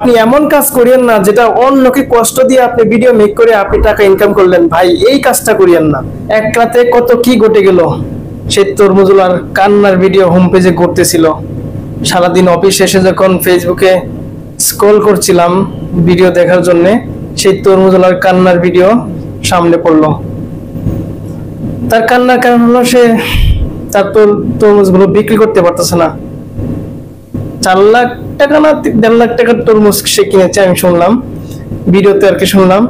আপনি এমন কাজ করিয়েন না যেটা অন্যকে কষ্ট দিয়ে আপনি ভিডিও মেক করে আপনি টাকা ইনকাম করলেন। ভাই এই কাজটা করিয়েন না। এক রাতে কত কি ঘটে গেল। সেই তরমুজুলার কান্নার ভিডিও হোম পেজে ঘুরতেছিল। সারাদিন অফিস শেষে যখন ফেসবুকে স্ক্রল করছিলাম ভিডিও দেখার জন্য, সেই তরমুজুলার কান্নার ভিডিও সামনে পড়লো। তার কান্নার কারণ হলো সে তার তরমুজগুলো বিক্রি করতে পারতেছে না। 4 লাখ টাকা না 1.5 লাখ টাকার তরমুজ সে কিনেছে, আমি শুনলাম ভিডিওতে আর কি শুনলাম।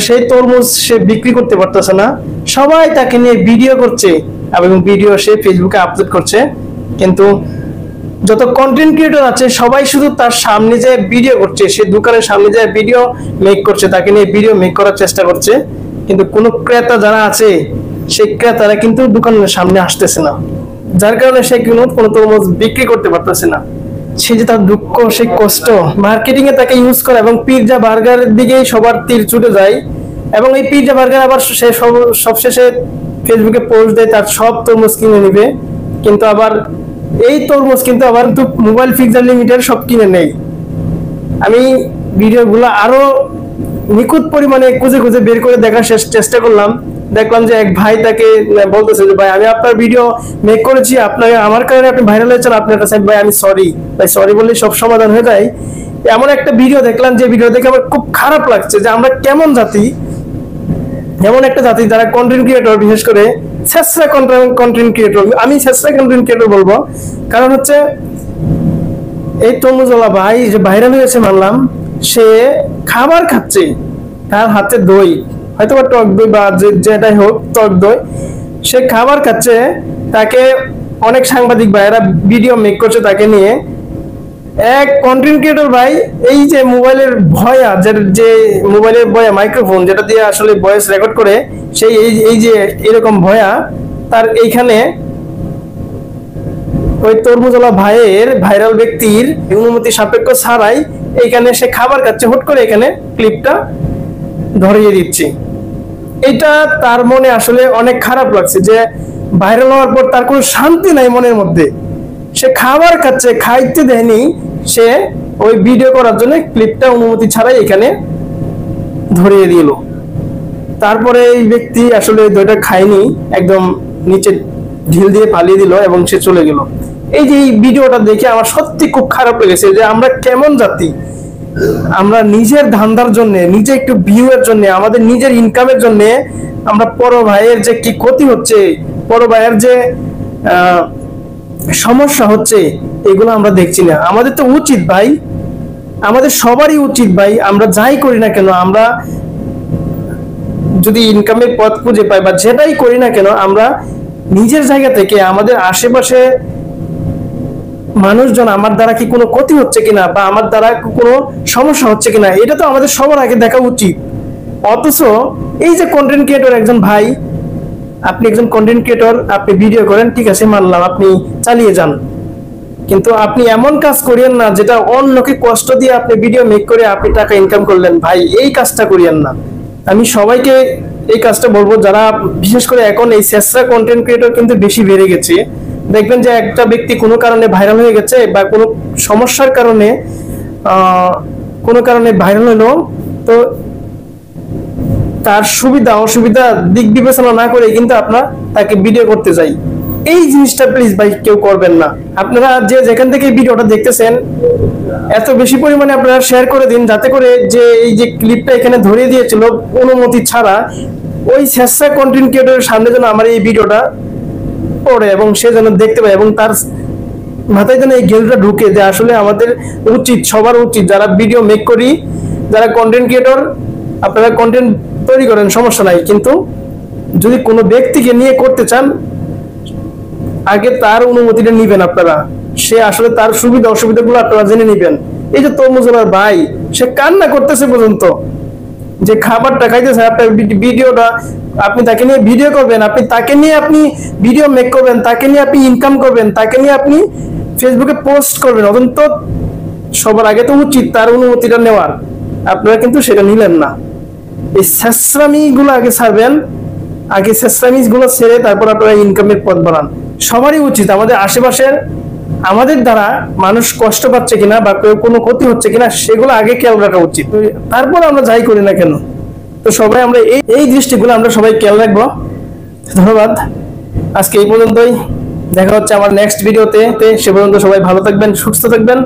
সেই তরমুজ সে বিক্রি করতে পারতেছে না। সবাই তাকে নিয়ে ভিডিও করছে এবং ভিডিও সে ফেসবুকে আপলোড করছে, কিন্তু যত কন্টেন্ট ক্রিয়েটর আছে সবাই শুধু তার সামনে যায় ভিডিও করছে, সে দোকানের সামনে যায় ভিডিও মেক করছে, তাকে নিয়ে ভিডিও মেক করার চেষ্টা করছে, কিন্তু কোনো ক্রেতা যারা আছে সেই ক্রেতারা কিন্তু দোকানের সামনে আসতেছে না, যার কারণে সে কোনো তরমুজ বিক্রি করতে পারতেছে না। সে যে তার দুঃখ, সেই কষ্ট, মার্কেটিং এ তাকে ইউজ করে এবং পিৎজা বার্গারের দিকেই সবার তীর ছুটে যায়। এবং এই পিৎজা বার্গার আবার সে সবশেষে ফেসবুকে পোস্ট দেয় তার সব তরমুজ কিনে নিবে, কিন্তু আবার এই তরমুজ কিন্তু আবার মোবাইল পিৎজা লিমিটেড সব কিনে নেই। আমি ভিডিওগুলো আরো নিখুঁত পরিমাণে খুঁজে খুঁজে বের করে দেখার চেষ্টা করলাম। দেখলাম যে এক ভাই তাকে বলতেছে যে ভাই আমি আপনার ভিডিও মেক করেছি, আপনাকে আমার কারণে আপনি ভাইরাল হয়েছেন, আপনার কাছে ভাই আমি সরি। ভাই সরি বললে সব সমাধান হয়ে যায়? এমন একটা ভিডিও দেখলাম যে ভিডিও দেখে আমার খুব খারাপ লাগছে যে আমরা কেমন জাতি, এমন একটা জাতি যারা কন্টেন্ট ক্রিয়েটর, বিশেষ করে ছেঁচড়া কন্টেন্ট ক্রিয়েটর। আমি ছেঁচড়া কন্টেন্ট ক্রিয়েটর বলবো, কারণ হচ্ছে এই তরমুজওয়ালা ভাই যে ভাইরাল হয়েছে মানলাম, সে খাবার খাচ্ছে, তার হাতে দই, হয়তো বা টক দই বা যেটাই হোক টক দই, সে খাবার খাচ্ছে, তাকে অনেক সাংবাদিক ভাইয়েরা ভিডিও মেক করছে তাকে নিয়ে। এক কন্টেন্ট ক্রিয়েটর ভাই এই যে মোবাইলের ভয়া, যে মোবাইলের ভয়া মাইক্রোফোন যেটা দিয়ে আসলে ভয়েস রেকর্ড করে, সেই এই যে এরকম ভয়া তার এইখানে ওই তরমুজওয়ালা ভাইয়ের ভাইরাল ব্যক্তির অনুমতি সাপেক্ষ ছাড়াই এইখানে সে খাবার খাচ্ছে, হুট করে এখানে ক্লিপটা ধরিয়ে দিচ্ছি। এটা তার মনে আসলে অনেক খারাপ লাগছে যে ভাইরাল হওয়ার পর তার কোনো শান্তি নাই মনের মধ্যে। সে খাবার খাচ্ছে, খাইতে দেয়নি, সে ওই ভিডিও করার জন্য ক্লিপটা অনুমতি ছাড়াই এখানে ধরিয়ে দিল। তারপরে এই ব্যক্তি আসলে দইটা খায়নি, একদম নিচে ঢিল দিয়ে পালিয়ে দিল এবং সে চলে গেল। এই যে এই ভিডিওটা দেখে আমার সত্যি খুব খারাপ লেগেছে যে আমরা কেমন জাতি। আমরা নিজের ধান্দার জন্য, নিজে একটু ভিউ এর জন্য, আমাদের নিজের ইনকামের জন্য আমরা পর ভাইয়ের যে কি ক্ষতি হচ্ছে, পর ভাইয়ের যে সমস্যা হচ্ছে, এগুলো আমরা দেখছি না। আমাদের তো উচিত ভাই, আমাদের সবারই উচিত ভাই, আমরা যাই করি না কেন, আমরা যদি ইনকামের পথ খুঁজে পাই বা যেটাই করি না কেন, আমরা নিজের জায়গা থেকে আমাদের আশেপাশে মানুষজন আমার দ্বারা কি কোনো ক্ষতি হচ্ছে কিনা বা আমার দ্বারা কোনো সমস্যা হচ্ছে কিনা, এটা তো আমাদের সবার আগে দেখা উচিত। অথচ এই যে কন্টেন্ট ক্রিয়েটর একজন ভাই, আপনি একজন কন্টেন্ট ক্রিয়েটর, আপনি ভিডিও করেন, ঠিক আছে মানলাম, আপনি চালিয়ে যান, কিন্তু আপনি এমন কাজ করিয়েন না যেটা অন্যকে কষ্ট দিয়ে আপনি ভিডিও মেক করে আপনি টাকা ইনকাম করলেন। ভাই এই কাজটা করিয়েন না। আমি সবাইকে এই কাজটা বলবো, যারা বিশেষ করে এখন এই ছেঁচড়া কন্টেন্ট ক্রিয়েটর কিন্তু বেশি বেড়ে গেছে। দেখবেন যে একটা ব্যক্তি কোনো কারণে ভাইরাল হয়ে গেছে বা কোনো সমস্যার কারণে কোনো কারণে ভাইরাল হলো, তো তার সুবিধা অসুবিধা দিক বিবেচনা না করে কিন্তু আপনার তাকে ভিডিও করতে যাই। এই জিনিসটা প্লিজ ভাই কেউ করবেন না। আপনারা যে যেখান থেকে ভিডিওটা দেখতেছেন এত বেশি পরিমাণে আপনারা শেয়ার করে দিন, যাতে করে যে এই যে ক্লিপটা এখানে ধরিয়ে দিয়েছিল অনুমতি ছাড়া, ওই ছেঁচড়া কন্টেন্ট ক্রিয়েটরের সামনে যেন আমার এই ভিডিওটা পড়ে এবং সে যেন দেখতে পায় এবং তার মাথায় যেন এই গেলটা ঢুকে যে আসলে আমাদের উচিত, সবার উচিত, যারা ভিডিও মেক করি, যারা কন্টেন্ট ক্রিয়েটর, আপনারা কন্টেন্ট তৈরি করেন, সমস্যা নাই, কিন্তু যদি কোনো ব্যক্তিকে নিয়ে করতে চান আগে তার অনুমতিটা নিবেন আপনারা। সে আসলে তার সুবিধা অসুবিধাগুলো আপনারা জেনে নিবেন। এই যে তরমুজওয়ালার ভাই, সে কান্না করতেছে পর্যন্ত যে খাবারটা খাইতেছে, আপনার ভিডিওটা আপনি তাকে নিয়ে ভিডিও করবেন, আপনি তাকে নিয়ে আপনি ভিডিও মেক করবেন, তাকে নিয়ে আপনি ইনকাম করবেন, তাকে নিয়ে আপনি ফেসবুকে পোস্ট করবেন, অন্তত সবার আগে তো উচিত তার অনুমতিটা নেওয়ার। আপনারা কিন্তু সেটা নিলেন না। এই ছেঁচড়ামি গুলো আগে ছাড়বেন, আগে ছেঁচড়ামি গুলো ছেড়ে তারপর আপনারা ইনকামের পথ বাড়ান। সবারই উচিত আমাদের আশেপাশের আমাদের দ্বারা মানুষ কষ্ট পাচ্ছে কিনা বা কেউ কোনো ক্ষতি হচ্ছে কিনা সেগুলো আগে খেয়াল রাখা উচিত, তারপর আমরা যাই করি না কেন। তো সবাই আমরা এই দৃষ্টিগুলো আমরা সবাই খেয়াল রাখবো। ধন্যবাদ, আজকে এই পর্যন্তই। দেখা হচ্ছে আমার নেক্সট ভিডিওতে। সে পর্যন্ত সবাই ভালো থাকবেন, সুস্থ থাকবেন।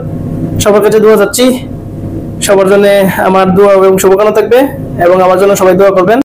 সবার কাছে দোয়া যাচ্ছি, সবার জন্য আমার দোয়া এবং শুভকামনা থাকবে, এবং আমার জন্য সবাই দোয়া করবেন।